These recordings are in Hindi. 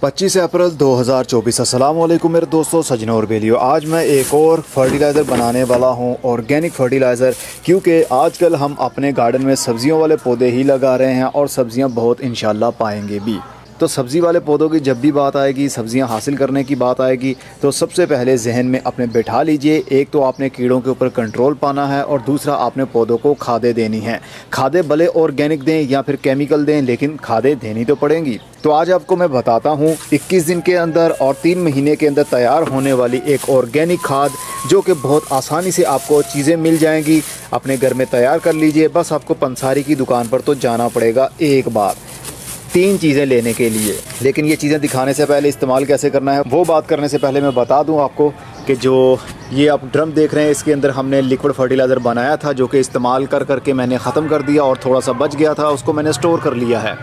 25 अप्रैल 2024। अस्सलाम वालेकुम मेरे दोस्तों, सजनों और बेलियों। आज मैं एक और फर्टिलाइज़र बनाने वाला हूं, ऑर्गेनिक फर्टिलाइज़र। क्योंकि आजकल हम अपने गार्डन में सब्जियों वाले पौधे ही लगा रहे हैं और सब्जियां बहुत इंशाल्लाह पाएंगे भी। तो सब्ज़ी वाले पौधों की जब भी बात आएगी, सब्जियां हासिल करने की बात आएगी, तो सबसे पहले जहन में अपने बैठा लीजिए, एक तो आपने कीड़ों के ऊपर कंट्रोल पाना है और दूसरा आपने पौधों को खादें देनी हैं। खादें भले ऑर्गेनिक दें या फिर केमिकल दें, लेकिन खादें देनी तो पड़ेंगी। तो आज आपको मैं बताता हूँ 21 दिन के अंदर और 3 महीने के अंदर तैयार होने वाली एक ऑर्गेनिक खाद, जो कि बहुत आसानी से आपको चीज़ें मिल जाएंगी। अपने घर में तैयार कर लीजिए। बस आपको पंसारी की दुकान पर तो जाना पड़ेगा एक बार 3 चीज़ें लेने के लिए। लेकिन ये चीज़ें दिखाने से पहले इस्तेमाल कैसे करना है वो बात करने से पहले मैं बता दूं आपको कि जो ये आप ड्रम देख रहे हैं, इसके अंदर हमने लिक्विड फर्टिलाइज़र बनाया था, जो कि इस्तेमाल कर करके मैंने ख़त्म कर दिया और थोड़ा सा बच गया था, उसको मैंने स्टोर कर लिया है।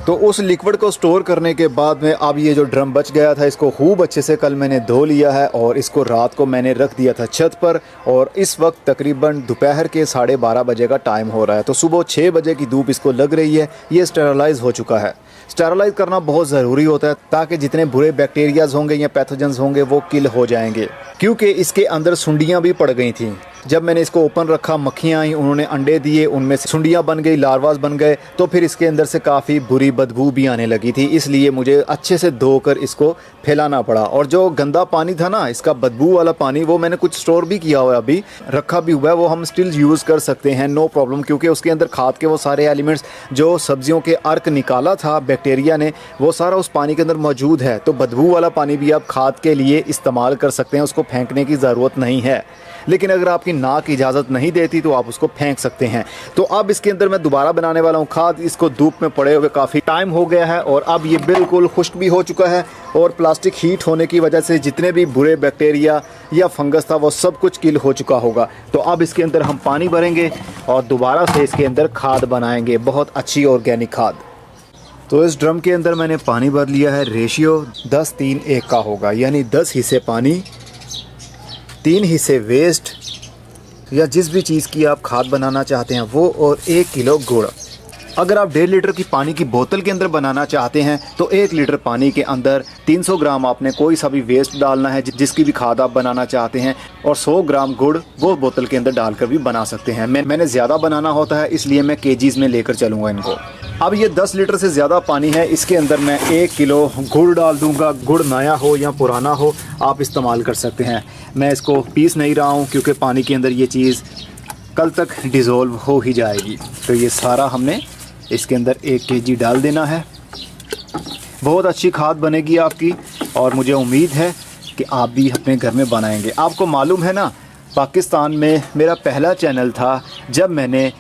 तो उस लिक्विड को स्टोर करने के बाद में अब ये जो ड्रम बच गया था, इसको खूब अच्छे से कल मैंने धो लिया है और इसको रात को मैंने रख दिया था छत पर। और इस वक्त तकरीबन दोपहर के 12:30 बजे का टाइम हो रहा है। तो सुबह 6 बजे की धूप इसको लग रही है। ये स्टेरलाइज हो चुका है। स्टेरलाइज करना बहुत ज़रूरी होता है ताकि जितने बुरे बैक्टीरियाज होंगे या पैथोजेंस होंगे वो किल हो जाएंगे। क्योंकि इसके अंदर सुंडियाँ भी पड़ गई थी। जब मैंने इसको ओपन रखा, मक्खियाँ आई, उन्होंने अंडे दिए, उनमें से सुंडियाँ बन गई, लार्वास बन गए। तो फिर इसके अंदर से काफ़ी बुरी बदबू भी आने लगी थी। इसलिए मुझे अच्छे से धोकर इसको फैलाना पड़ा। और जो गंदा पानी था ना, इसका बदबू वाला पानी, वो मैंने कुछ स्टोर भी किया हुआ है, अभी रखा भी हुआ है। वो हम स्टिल यूज़ कर सकते हैं, नो प्रॉब्लम। क्योंकि उसके अंदर खाद के वो सारे एलिमेंट्स जो सब्जियों के अर्क निकाला था बैक्टीरिया ने, वो सारा उस पानी के अंदर मौजूद है। तो बदबू वाला पानी भी आप खाद के लिए इस्तेमाल कर सकते हैं, उसको फेंकने की ज़रूरत नहीं है। लेकिन अगर आपकी नाक इजाज़त नहीं देती तो आप उसको फेंक सकते हैं। तो अब इसके अंदर मैं दोबारा बनाने वाला हूँ खाद। इसको धूप में पड़े हुए काफ़ी टाइम हो गया है और अब ये बिल्कुल खुश्क भी हो चुका है। और प्लास्टिक हीट होने की वजह से जितने भी बुरे बैक्टीरिया या फंगस था वो सब कुछ किल हो चुका होगा। तो अब इसके अंदर हम पानी भरेंगे और दोबारा से इसके अंदर खाद बनाएंगे, बहुत अच्छी ऑर्गेनिक खाद। तो इस ड्रम के अंदर मैंने पानी भर लिया है। रेशियो 10-3-1 का होगा, यानी 10 हिस्से पानी, 3 हिस्से वेस्ट या जिस भी चीज़ की आप खाद बनाना चाहते हैं वो, और 1 किलो गुड़। अगर आप 1.5 लीटर की पानी की बोतल के अंदर बनाना चाहते हैं तो 1 लीटर पानी के अंदर 300 ग्राम आपने कोई सा भी वेस्ट डालना है जिसकी भी खाद आप बनाना चाहते हैं, और 100 ग्राम गुड़ वो बोतल के अंदर डालकर भी बना सकते हैं। मैंने ज़्यादा बनाना होता है इसलिए मैं केजीज़ में लेकर चलूँगा इनको। अब ये 10 लीटर से ज़्यादा पानी है, इसके अंदर मैं 1 किलो गुड़ डाल दूंगा। गुड़ नया हो या पुराना हो आप इस्तेमाल कर सकते हैं। मैं इसको पीस नहीं रहा हूँ क्योंकि पानी के अंदर ये चीज़ कल तक डिज़ोल्व हो ही जाएगी। तो ये सारा हमने इसके अंदर 1 केजी डाल देना है। बहुत अच्छी खाद बनेगी आपकी और मुझे उम्मीद है कि आप भी अपने घर में बनाएंगे। आपको मालूम है ना, पाकिस्तान में मेरा पहला चैनल था जब मैंने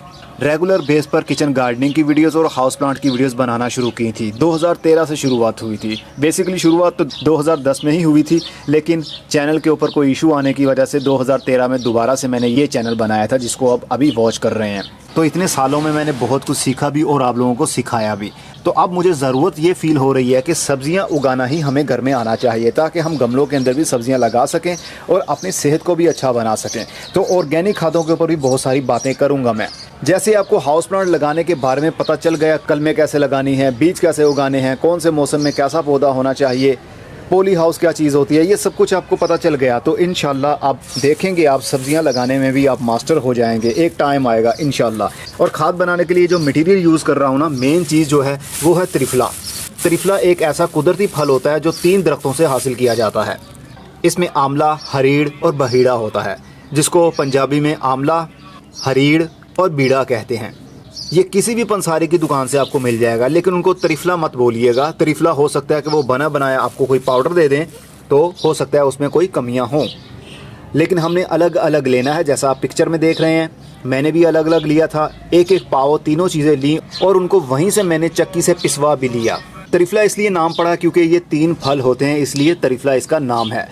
रेगुलर बेस पर किचन गार्डनिंग की वीडियोस और हाउस प्लांट की वीडियोस बनाना शुरू की थी। 2013 से शुरुआत हुई थी। बेसिकली शुरुआत तो 2010 में ही हुई थी, लेकिन चैनल के ऊपर कोई इशू आने की वजह से 2013 में दोबारा से मैंने ये चैनल बनाया था, जिसको अब अभी वॉच कर रहे हैं। तो इतने सालों में मैंने बहुत कुछ सीखा भी और आप लोगों को सिखाया भी। तो अब मुझे ज़रूरत ये फ़ील हो रही है कि सब्ज़ियां उगाना ही हमें घर में आना चाहिए, ताकि हम गमलों के अंदर भी सब्ज़ियां लगा सकें और अपनी सेहत को भी अच्छा बना सकें। तो ऑर्गेनिक खादों के ऊपर भी बहुत सारी बातें करूँगा मैं। जैसे आपको हाउस प्लांट लगाने के बारे में पता चल गया, कलमे कैसे लगानी है, बीज कैसे उगाने हैं, कौन से मौसम में कैसा पौधा होना चाहिए, पॉली हाउस क्या चीज़ होती है, ये सब कुछ आपको पता चल गया। तो इंशाल्लाह आप देखेंगे, आप सब्जियां लगाने में भी आप मास्टर हो जाएंगे। एक टाइम आएगा इंशाल्लाह। और खाद बनाने के लिए जो मटेरियल यूज़ कर रहा हूँ ना, मेन चीज़ जो है वो है त्रिफला। त्रिफला एक ऐसा कुदरती फल होता है जो 3 दरख्तों से हासिल किया जाता है। इसमें आंवला, हरीड़ और बहीड़ा होता है, जिसको पंजाबी में आंवला, हरीड़ और बीड़ा कहते हैं। ये किसी भी पंसारी की दुकान से आपको मिल जाएगा, लेकिन उनको त्रिफला मत बोलिएगा। त्रिफला हो सकता है कि वो बना बनाया आपको कोई पाउडर दे दें, तो हो सकता है उसमें कोई कमियां हों। लेकिन हमने अलग अलग लेना है, जैसा आप पिक्चर में देख रहे हैं। मैंने भी अलग अलग लिया था, 1-1 पाव तीनों चीज़ें ली और उनको वहीं से मैंने चक्की से पिसवा भी लिया। त्रिफला इसलिए नाम पड़ा क्योंकि ये 3 फल होते हैं, इसलिए त्रिफला इसका नाम है।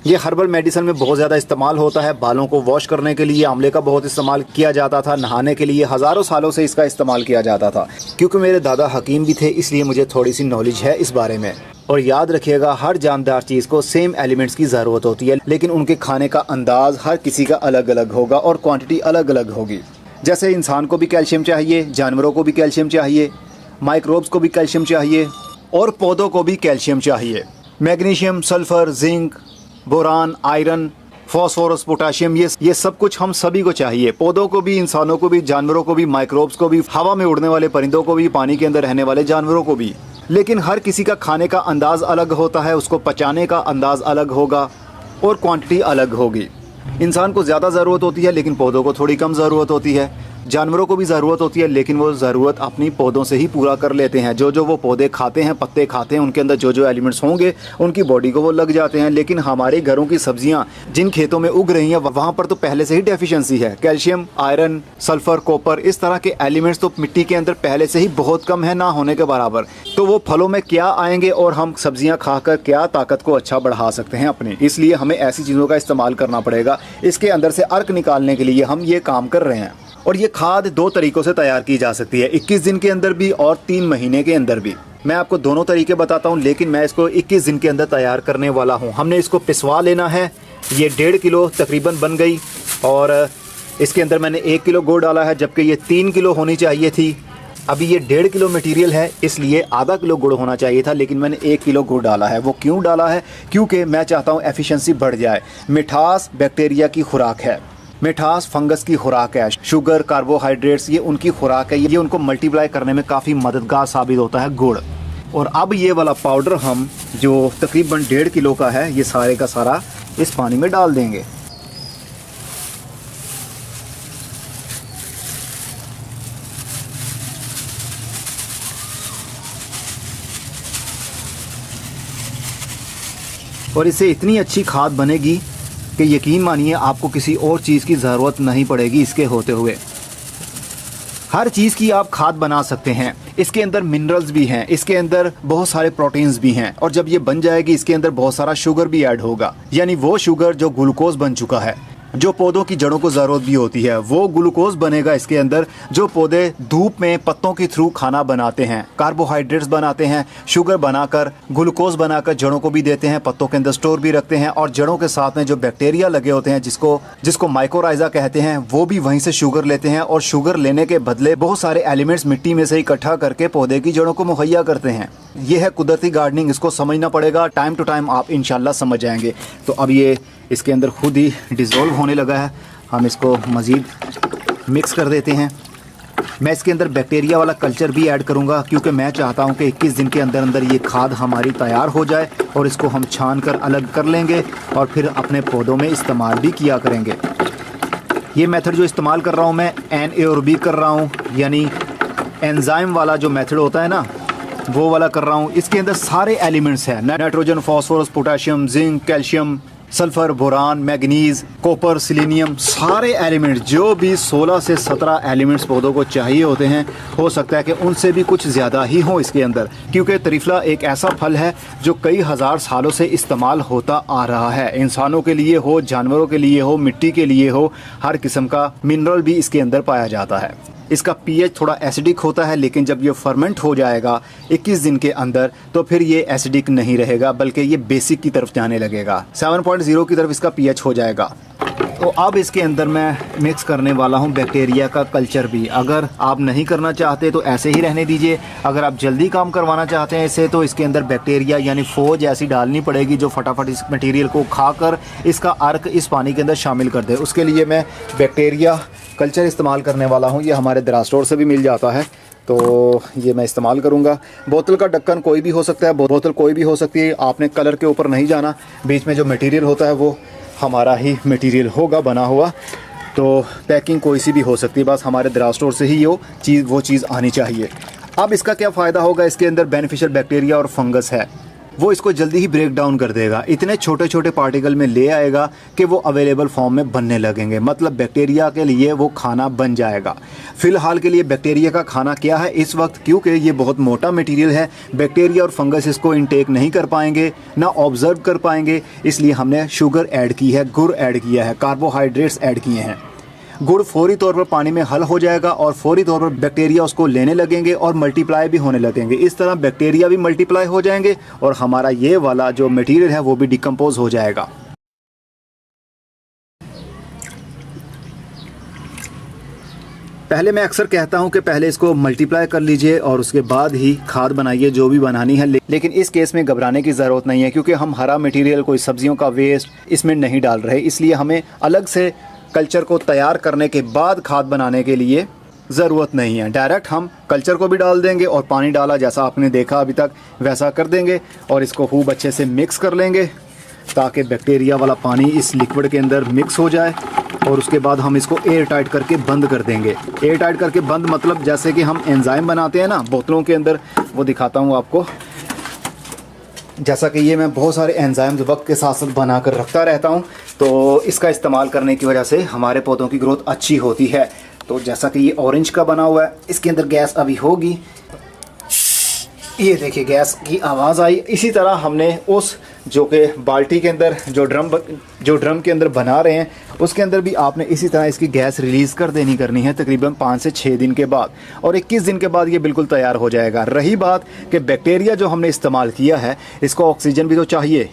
ये हर्बल मेडिसिन में बहुत ज़्यादा इस्तेमाल होता है। बालों को वॉश करने के लिए आंवले का बहुत इस्तेमाल किया जाता था, नहाने के लिए हज़ारों सालों से इसका इस्तेमाल किया जाता था। क्योंकि मेरे दादा हकीम भी थे, इसलिए मुझे थोड़ी सी नॉलेज है इस बारे में। और याद रखिएगा, हर जानदार चीज़ को सेम एलिमेंट्स की ज़रूरत होती है, लेकिन उनके खाने का अंदाज़ हर किसी का अलग अलग होगा और क्वांटिटी अलग अलग होगी। जैसे इंसान को भी कैल्शियम चाहिए, जानवरों को भी कैल्शियम चाहिए, माइक्रोब्स को भी कैल्शियम चाहिए, और पौधों को भी कैल्शियम चाहिए। Magnesium, sulphur, zinc, boron, iron, phosphorus, potassium, ये सब कुछ हम सभी को चाहिए। पौधों को भी, इंसानों को भी, जानवरों को भी, माइक्रोब्स को भी, हवा में उड़ने वाले परिंदों को भी, पानी के अंदर रहने वाले जानवरों को भी। लेकिन हर किसी का खाने का अंदाज अलग होता है, उसको पचाने का अंदाज अलग होगा और क्वांटिटी अलग होगी। इंसान को ज़्यादा ज़रूरत होती है लेकिन पौधों को थोड़ी कम ज़रूरत होती है। जानवरों को भी ज़रूरत होती है लेकिन वो ज़रूरत अपनी पौधों से ही पूरा कर लेते हैं। जो वो पौधे खाते हैं, पत्ते खाते हैं, उनके अंदर जो एलिमेंट्स होंगे उनकी बॉडी को वो लग जाते हैं। लेकिन हमारे घरों की सब्जियां जिन खेतों में उग रही हैं वहाँ पर तो पहले से ही डेफिशिएंसी है। कैल्शियम, आयरन, सल्फर, कॉपर, इस तरह के एलिमेंट्स तो मिट्टी के अंदर पहले से ही बहुत कम है, ना होने के बराबर। तो वो फलों में क्या आएंगे और हम सब्जियाँ खाकर क्या ताकत को अच्छा बढ़ा सकते हैं अपनी। इसलिए हमें ऐसी चीज़ों का इस्तेमाल करना पड़ेगा। इसके अंदर से अर्क निकालने के लिए हम ये काम कर रहे हैं। और ये खाद 2 तरीक़ों से तैयार की जा सकती है, 21 दिन के अंदर भी और 3 महीने के अंदर भी। मैं आपको दोनों तरीके बताता हूँ, लेकिन मैं इसको 21 दिन के अंदर तैयार करने वाला हूँ। हमने इसको पिसवा लेना है। ये 1.5 किलो तकरीबन बन गई और इसके अंदर मैंने 1 किलो गुड़ डाला है, जबकि ये 3 किलो होनी चाहिए थी। अभी ये 1.5 किलो मटेरियल है, इसलिए आधा किलो गुड़ होना चाहिए था, लेकिन मैंने 1 किलो गुड़ डाला है। वो क्यों डाला है? क्योंकि मैं चाहता हूँ एफिशिएंसी बढ़ जाए। मिठास बैक्टीरिया की खुराक है, मिठास फंगस की खुराक है, शुगर, कार्बोहाइड्रेट्स ये उनकी खुराक है। ये उनको मल्टीप्लाई करने में काफ़ी मददगार साबित होता है गुड़। और अब ये वाला पाउडर हम जो तकरीबन 1.5 किलो का है, ये सारे का सारा इस पानी में डाल देंगे। और इससे इतनी अच्छी खाद बनेगी कि यकीन मानिए आपको किसी और चीज़ की ज़रूरत नहीं पड़ेगी। इसके होते हुए हर चीज़ की आप खाद बना सकते हैं। इसके अंदर मिनरल्स भी हैं, इसके अंदर बहुत सारे प्रोटीन्स भी हैं, और जब ये बन जाएगी इसके अंदर बहुत सारा शुगर भी ऐड होगा, यानी वो शुगर जो ग्लूकोज बन चुका है, जो पौधों की जड़ों को ज़रूरत भी होती है, वो ग्लूकोज बनेगा इसके अंदर। जो पौधे धूप में पत्तों के थ्रू खाना बनाते हैं, कार्बोहाइड्रेट्स बनाते हैं, शुगर बनाकर, ग्लूकोज बनाकर जड़ों को भी देते हैं, पत्तों के अंदर स्टोर भी रखते हैं। और जड़ों के साथ में जो बैक्टीरिया लगे होते हैं, जिसको माइकोराइजा कहते हैं, वो भी वहीं से शुगर लेते हैं और शुगर लेने के बदले बहुत सारे एलिमेंट्स मिट्टी में से इकट्ठा करके पौधे की जड़ों को मुहैया करते हैं। ये है कुदरती गार्डनिंग, इसको समझना पड़ेगा। टाइम टू टाइम आप इंशाल्लाह समझ जाएंगे। तो अब ये इसके अंदर खुद ही डिज़ोल्व होने लगा है, हम इसको मज़ीद मिक्स कर देते हैं। मैं इसके अंदर बैक्टीरिया वाला कल्चर भी ऐड करूंगा, क्योंकि मैं चाहता हूं कि 21 दिन के अंदर अंदर ये खाद हमारी तैयार हो जाए और इसको हम छान कर अलग कर लेंगे और फिर अपने पौधों में इस्तेमाल भी किया करेंगे। ये मेथड जो इस्तेमाल कर रहा हूँ मैं एनएरोबिक कर रहा हूँ, यानी एंजाइम वाला जो मेथड होता है ना, वो वाला कर रहा हूँ। इसके अंदर सारे एलिमेंट्स हैं, nitrogen, phosphorus, potassium, zinc, calcium, sulphur, boron, manganese, copper, selenium, सारे एलिमेंट्स, जो भी 16 से 17 एलिमेंट्स पौधों को चाहिए होते हैं, हो सकता है कि उनसे भी कुछ ज़्यादा ही हो इसके अंदर, क्योंकि त्रिफला एक ऐसा फल है जो कई हज़ार सालों से इस्तेमाल होता आ रहा है। इंसानों के लिए हो, जानवरों के लिए हो, मिट्टी के लिए हो, हर किस्म का मिनरल भी इसके अंदर पाया जाता है। इसका पीएच थोड़ा एसिडिक होता है, लेकिन जब ये फर्मेंट हो जाएगा 21 दिन के अंदर, तो फिर ये एसिडिक नहीं रहेगा, बल्कि ये बेसिक की तरफ जाने लगेगा। 7.0 की तरफ इसका पीएच हो जाएगा। तो अब इसके अंदर मैं मिक्स करने वाला हूँ बैक्टीरिया का कल्चर भी। अगर आप नहीं करना चाहते तो ऐसे ही रहने दीजिए। अगर आप जल्दी काम करवाना चाहते हैं इसे, तो इसके अंदर बैक्टीरिया यानी फौज ऐसी डालनी पड़ेगी जो फटाफट इस मटेरियल को खाकर इसका अर्क इस पानी के अंदर शामिल कर दे। उसके लिए मैं बैक्टीरिया कल्चर इस्तेमाल करने वाला हूँ। ये हमारे दरा स्टोर से भी मिल जाता है, तो ये मैं इस्तेमाल करूँगा। बोतल का ढक्कन कोई भी हो सकता है, बोतल कोई भी हो सकती है। आपने कलर के ऊपर नहीं जाना, बीच में जो मटेरियल होता है वो हमारा ही मटेरियल होगा बना हुआ। तो पैकिंग कोई सी भी हो सकती है, बस हमारे दरा स्टोर से ही वो चीज़ आनी चाहिए। अब इसका क्या फ़ायदा होगा, इसके अंदर बेनिफिशियल बैक्टीरिया और फंगस है, वो इसको जल्दी ही ब्रेक डाउन कर देगा। इतने छोटे छोटे पार्टिकल में ले आएगा कि वो अवेलेबल फॉर्म में बनने लगेंगे, मतलब बैक्टीरिया के लिए वो खाना बन जाएगा। फ़िलहाल के लिए बैक्टीरिया का खाना क्या है इस वक्त, क्योंकि ये बहुत मोटा मटेरियल है, बैक्टीरिया और फंगस इसको इनटेक नहीं कर पाएंगे, ना ऑब्जर्व कर पाएंगे, इसलिए हमने शुगर ऐड की है, गुड़ ऐड किया है, कार्बोहाइड्रेट्स ऐड किए हैं। गुड़ फौरी तौर पर पानी में हल हो जाएगा और फौरी तौर पर बैक्टीरिया उसको लेने लगेंगे और मल्टीप्लाई भी होने लगेंगे। इस तरह बैक्टीरिया भी मल्टीप्लाई हो जाएंगे और हमारा ये वाला जो मटेरियल है वो भी डिकम्पोज हो जाएगा। पहले मैं अक्सर कहता हूं कि पहले इसको मल्टीप्लाई कर लीजिए और उसके बाद ही खाद बनाइए जो भी बनानी है, लेकिन इस केस में घबराने की ज़रूरत नहीं है क्योंकि हम हरा मटेरियल कोई सब्जियों का वेस्ट इसमें नहीं डाल रहे, इसलिए हमें अलग से कल्चर को तैयार करने के बाद खाद बनाने के लिए ज़रूरत नहीं है। डायरेक्ट हम कल्चर को भी डाल देंगे और पानी डाला जैसा आपने देखा अभी तक वैसा कर देंगे और इसको खूब अच्छे से मिक्स कर लेंगे ताकि बैक्टीरिया वाला पानी इस लिक्विड के अंदर मिक्स हो जाए और उसके बाद हम इसको एयर टाइट करके बंद कर देंगे। एयर टाइट करके बंद मतलब जैसे कि हम एंजाइम बनाते हैं ना बोतलों के अंदर, वो दिखाता हूँ आपको। जैसा कि ये मैं बहुत सारे एंजाइम्स वक्त के साथ साथ बना कर रखता रहता हूँ, तो इसका इस्तेमाल करने की वजह से हमारे पौधों की ग्रोथ अच्छी होती है। तो जैसा कि ये ऑरेंज का बना हुआ है, इसके अंदर गैस अभी होगी, ये देखिए गैस की आवाज़ आई। इसी तरह हमने उस जो कि बाल्टी के अंदर जो ड्रम के अंदर बना रहे हैं उसके अंदर भी आपने इसी तरह इसकी गैस रिलीज़ कर देनी करनी है तकरीबन 5 से 6 दिन के बाद, और 21 दिन के बाद ये बिल्कुल तैयार हो जाएगा। रही बात कि बैक्टीरिया जो हमने इस्तेमाल किया है इसको ऑक्सीजन भी तो चाहिए,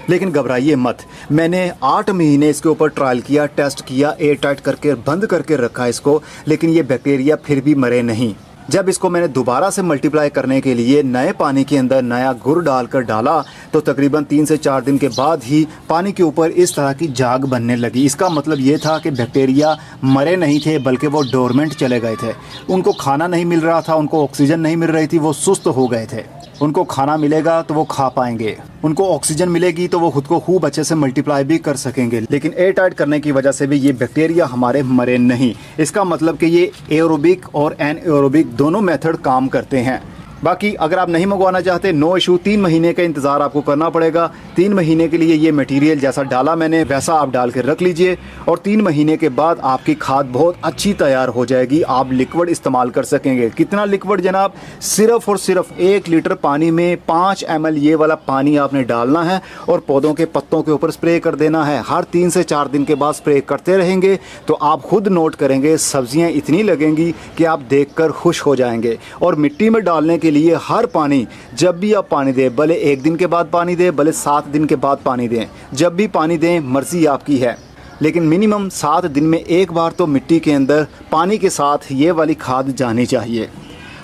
लेकिन घबराइए मत। मैंने 8 महीने इसके ऊपर ट्रायल किया, टेस्ट किया, एयर टाइट करके बंद करके रखा इसको, लेकिन ये बैक्टीरिया फिर भी मरे नहीं। जब इसको मैंने दोबारा से मल्टीप्लाई करने के लिए नए पानी के अंदर नया गुड़ डालकर डाला तो तकरीबन 3 से 4 दिन के बाद ही पानी के ऊपर इस तरह की झाग बनने लगी। इसका मतलब ये था कि बैक्टीरिया मरे नहीं थे बल्कि वो डोरमेंट चले गए थे, उनको खाना नहीं मिल रहा था, उनको ऑक्सीजन नहीं मिल रही थी, वो सुस्त हो गए थे। उनको खाना मिलेगा तो वो खा पाएंगे, उनको ऑक्सीजन मिलेगी तो वो खुद को खूब अच्छे से मल्टीप्लाई भी कर सकेंगे। लेकिन एयर टाइट करने की वजह से भी ये बैक्टीरिया हमारे मरे नहीं। इसका मतलब कि ये एरोबिक और एनएरोबिक दोनों मेथड काम करते हैं। बाकी अगर आप नहीं मंगवाना चाहते, नो इशू, 3 महीने का इंतज़ार आपको करना पड़ेगा। 3 महीने के लिए ये मटेरियल जैसा डाला मैंने वैसा आप डाल के रख लीजिए और 3 महीने के बाद आपकी खाद बहुत अच्छी तैयार हो जाएगी। आप लिक्विड इस्तेमाल कर सकेंगे। कितना लिक्विड जनाब? सिर्फ और सिर्फ 1 लीटर पानी में 5 ml ये वाला पानी आपने डालना है और पौधों के पत्तों के ऊपर स्प्रे कर देना है। हर 3 से 4 दिन के बाद स्प्रे करते रहेंगे तो आप खुद नोट करेंगे सब्जियां इतनी लगेंगी कि आप देखकर खुश हो जाएंगे। और मिट्टी में डालने के लिए हर पानी, जब भी आप पानी दें, भले 1 दिन के बाद पानी दें, भले 7 दिन के बाद पानी दें, जब भी पानी दें मर्जी आपकी है, लेकिन मिनिमम 7 दिन में एक बार तो मिट्टी के अंदर पानी के साथ ये वाली खाद जानी चाहिए।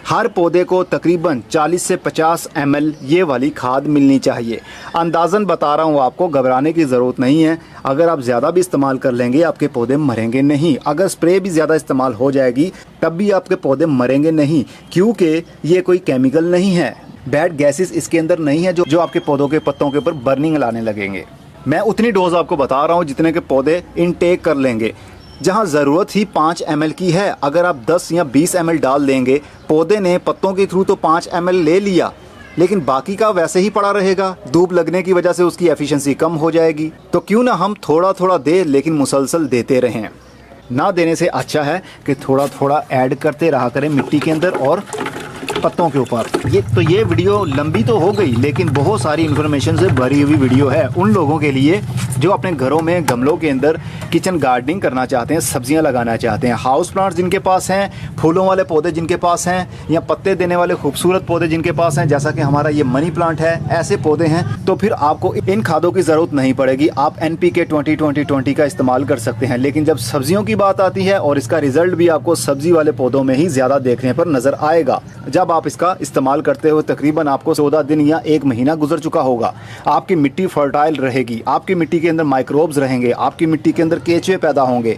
हर पौधे को तकरीबन 40 से 50 ml ये वाली खाद मिलनी चाहिए। अंदाज़न बता रहा हूँ आपको, घबराने की ज़रूरत नहीं है। अगर आप ज़्यादा भी इस्तेमाल कर लेंगे आपके पौधे मरेंगे नहीं। अगर स्प्रे भी ज़्यादा इस्तेमाल हो जाएगी तब भी आपके पौधे मरेंगे नहीं, क्योंकि ये कोई केमिकल नहीं है, बैड गैसेस इसके अंदर नहीं है जो आपके पौधों के पत्तों के ऊपर बर्निंग लाने लगेंगे। मैं उतनी डोज आपको बता रहा हूँ जितने के पौधे इनटेक कर लेंगे। जहाँ ज़रूरत ही 5 ml की है, अगर आप 10 या 20 ml डाल देंगे, पौधे ने पत्तों के थ्रू तो 5 ml ले लिया, लेकिन बाकी का वैसे ही पड़ा रहेगा। धूप लगने की वजह से उसकी एफिशिएंसी कम हो जाएगी। तो क्यों ना हम थोड़ा थोड़ा दे, लेकिन मुसलसल देते रहें। ना देने से अच्छा है कि थोड़ा थोड़ा ऐड करते रहा करें मिट्टी के अंदर और पत्तों के ऊपर। ये वीडियो लंबी तो हो गई, लेकिन बहुत सारी इन्फॉर्मेशन से भरी हुई वीडियो है उन लोगों के लिए जो अपने घरों में गमलों के अंदर किचन गार्डनिंग करना चाहते हैं, सब्जियां लगाना चाहते हैं, हाउस प्लांट्स जिनके पास हैं, फूलों वाले पौधे जिनके पास हैं, या पत्ते देने वाले खूबसूरत पौधे जिनके पास हैं, जैसा कि हमारा ये मनी प्लांट है, ऐसे पौधे हैं, तो फिर आपको इन खादों की ज़रूरत नहीं पड़ेगी। आप NPK 20-20-20 का इस्तेमाल कर सकते हैं। लेकिन जब सब्जियों की बात आती है, और इसका रिजल्ट भी आपको सब्जी वाले पौधों में ही ज़्यादा देखने पर नज़र आएगा। जब आप इसका इस्तेमाल करते हुए तकरीबन आपको 14 दिन या 1 महीना गुजर चुका होगा, आपकी मिट्टी फर्टाइल रहेगी, आपकी मिट्टी के अंदर माइक्रोब्स रहेंगे, आपकी मिट्टी के अंदर केचुए पैदा होंगे,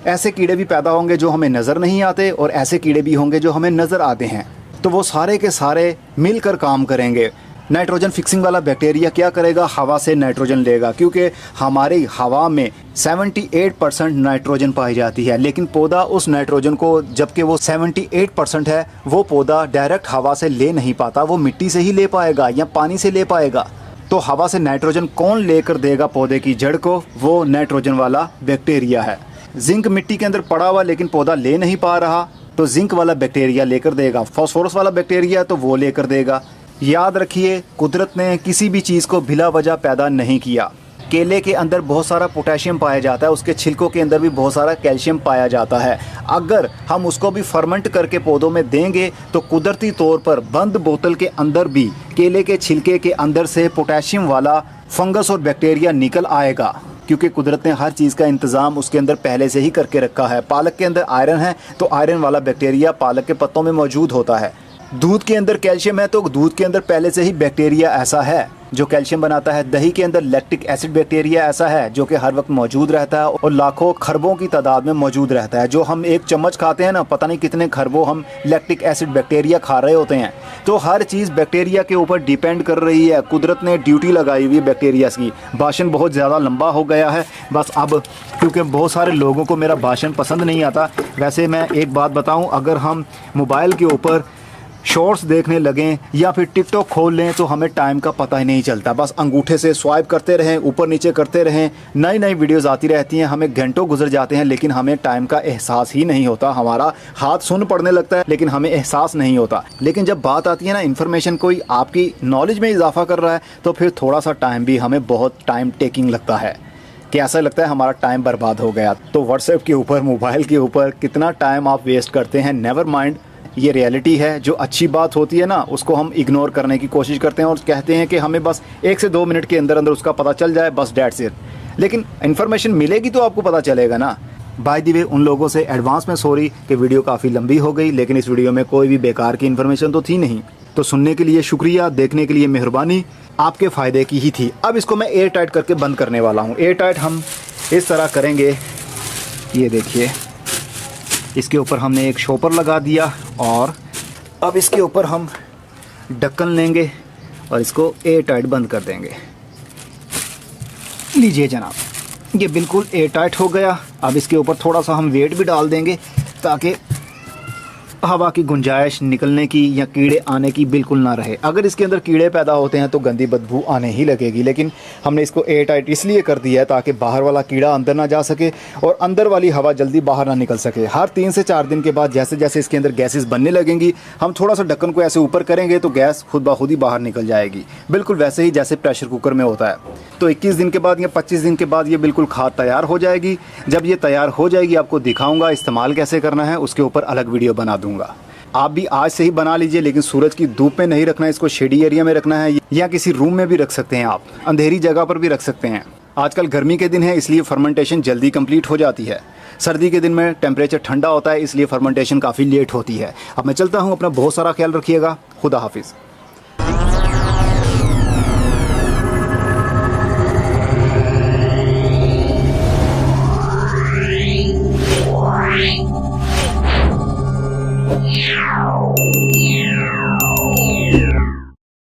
ऐसे कीड़े भी पैदा होंगे जो हमें नज़र नहीं आते और ऐसे कीड़े भी होंगे जो हमें नज़र आते हैं। तो वो सारे के सारे मिलकर काम करेंगे। नाइट्रोजन फिक्सिंग वाला बैक्टीरिया क्या करेगा? हवा से नाइट्रोजन लेगा, क्योंकि हमारी हवा में 78% नाइट्रोजन पाई जाती है, लेकिन पौधा उस नाइट्रोजन को, जबकि वो 78% है, वो पौधा डायरेक्ट हवा से ले नहीं पाता, वो मिट्टी से ही ले पाएगा या पानी से ले पाएगा। तो हवा से नाइट्रोजन कौन लेकर देगा पौधे की जड़ को? वो नाइट्रोजन वाला बैक्टीरिया है। जिंक मिट्टी के अंदर पड़ा हुआ लेकिन पौधा ले नहीं पा रहा, तो जिंक वाला बैक्टीरिया लेकर देगा। फास्फोरस वाला बैक्टीरिया तो वो लेकर देगा। याद रखिए, कुदरत ने किसी भी चीज़ को बिला वजह पैदा नहीं किया। केले के अंदर बहुत सारा पोटेशियम पाया जाता है, उसके छिलकों के अंदर भी बहुत सारा कैल्शियम पाया जाता है। अगर हम उसको भी फर्मेंट करके पौधों में देंगे तो कुदरती तौर पर बंद बोतल के अंदर भी केले के छिलके के अंदर से पोटेशियम वाला फंगस और बैक्टीरिया निकल आएगा, क्योंकि कुदरत ने हर चीज़ का इंतज़ाम उसके अंदर पहले से ही करके रखा है। पालक के अंदर आयरन है तो आयरन वाला बैक्टीरिया पालक के पत्तों में मौजूद होता है। दूध के अंदर कैल्शियम है तो दूध के अंदर पहले से ही बैक्टीरिया ऐसा है जो कैल्शियम बनाता है। दही के अंदर लैक्टिक एसिड बैक्टीरिया ऐसा है जो कि हर वक्त मौजूद रहता है और लाखों खरबों की तादाद में मौजूद रहता है। जो हम एक चम्मच खाते हैं ना, पता नहीं कितने खरबों हम लैक्टिक एसिड बैक्टीरिया खा रहे होते हैं। तो हर चीज़ बैक्टीरिया के ऊपर डिपेंड कर रही है। कुदरत ने ड्यूटी लगाई हुई है बैक्टीरिया की। भाषण बहुत ज़्यादा लंबा हो गया है बस अब, क्योंकि बहुत सारे लोगों को मेरा भाषण पसंद नहीं आता। वैसे मैं एक बात बताऊँ, अगर हम मोबाइल के ऊपर शॉर्ट्स देखने लगें या फिर टिकटॉक खोल लें तो हमें टाइम का पता ही नहीं चलता। बस अंगूठे से स्वाइप करते रहें, ऊपर नीचे करते रहें, नई नई वीडियोस आती रहती हैं, हमें घंटों गुजर जाते हैं लेकिन हमें टाइम का एहसास ही नहीं होता। हमारा हाथ सुन्न पड़ने लगता है लेकिन हमें एहसास नहीं होता। लेकिन जब बात आती है ना इन्फॉर्मेशन कोई आपकी नॉलेज में इजाफा कर रहा है तो फिर थोड़ा सा टाइम भी हमें बहुत टाइम टेकिंग लगता है कि ऐसा लगता है हमारा टाइम बर्बाद हो गया। तो व्हाट्सएप के ऊपर, मोबाइल के ऊपर कितना टाइम आप वेस्ट करते हैं, नेवर माइंड, ये रियलिटी है। जो अच्छी बात होती है ना उसको हम इग्नोर करने की कोशिश करते हैं और कहते हैं कि हमें बस 1 से 2 मिनट के अंदर अंदर उसका पता चल जाए, बस डेट्स इट। लेकिन इन्फॉर्मेशन मिलेगी तो आपको पता चलेगा ना। बाय द वे उन लोगों से एडवांस में सॉरी कि वीडियो काफ़ी लंबी हो गई, लेकिन इस वीडियो में कोई भी बेकार की इन्फॉर्मेशन तो थी नहीं। तो सुनने के लिए शुक्रिया, देखने के लिए मेहरबानी, आपके फ़ायदे की ही थी। अब इसको मैं एयर टाइट करके बंद करने वाला हूँ। एयर टाइट हम इस तरह करेंगे, ये देखिए इसके ऊपर हमने एक शॉपर लगा दिया और अब इसके ऊपर हम ढक्कन लेंगे और इसको एयर टाइट बंद कर देंगे। लीजिए जनाब, ये बिल्कुल एयर टाइट हो गया। अब इसके ऊपर थोड़ा सा हम वेट भी डाल देंगे ताकि हवा की गुंजाइश निकलने की या कीड़े आने की बिल्कुल ना रहे। अगर इसके अंदर कीड़े पैदा होते हैं तो गंदी बदबू आने ही लगेगी। लेकिन हमने इसको एयर टाइट इसलिए कर दिया है ताकि बाहर वाला कीड़ा अंदर ना जा सके और अंदर वाली हवा जल्दी बाहर ना निकल सके। हर 3 से 4 दिन के बाद जैसे जैसे इसके अंदर गैसेस बनने लगेंगी, हम थोड़ा सा ढक्कन को ऐसे ऊपर करेंगे तो गैस खुद ब खुद ही बाहर निकल जाएगी, बिल्कुल वैसे ही जैसे प्रेशर कुकर में होता है। तो 21 दिन के बाद या 25 दिन के बाद ये बिल्कुल खाद तैयार हो जाएगी। जब ये तैयार हो जाएगी आपको दिखाऊंगा इस्तेमाल कैसे करना है, उसके ऊपर अलग वीडियो बना दूंगा। आप भी आज से ही बना लीजिए, लेकिन सूरज की धूप में नहीं रखना है, इसको शेडी एरिया में रखना है या किसी रूम में भी रख सकते हैं, आप अंधेरी जगह पर भी रख सकते हैं। आजकल गर्मी के दिन है इसलिए फर्मेंटेशन जल्दी कंप्लीट हो जाती है। सर्दी के दिन में टेम्परेचर ठंडा होता है इसलिए फर्मेंटेशन काफ़ी लेट होती है। अब मैं चलता हूँ, अपना बहुत सारा ख्याल रखिएगा। खुदा हाफिज़। Yeah.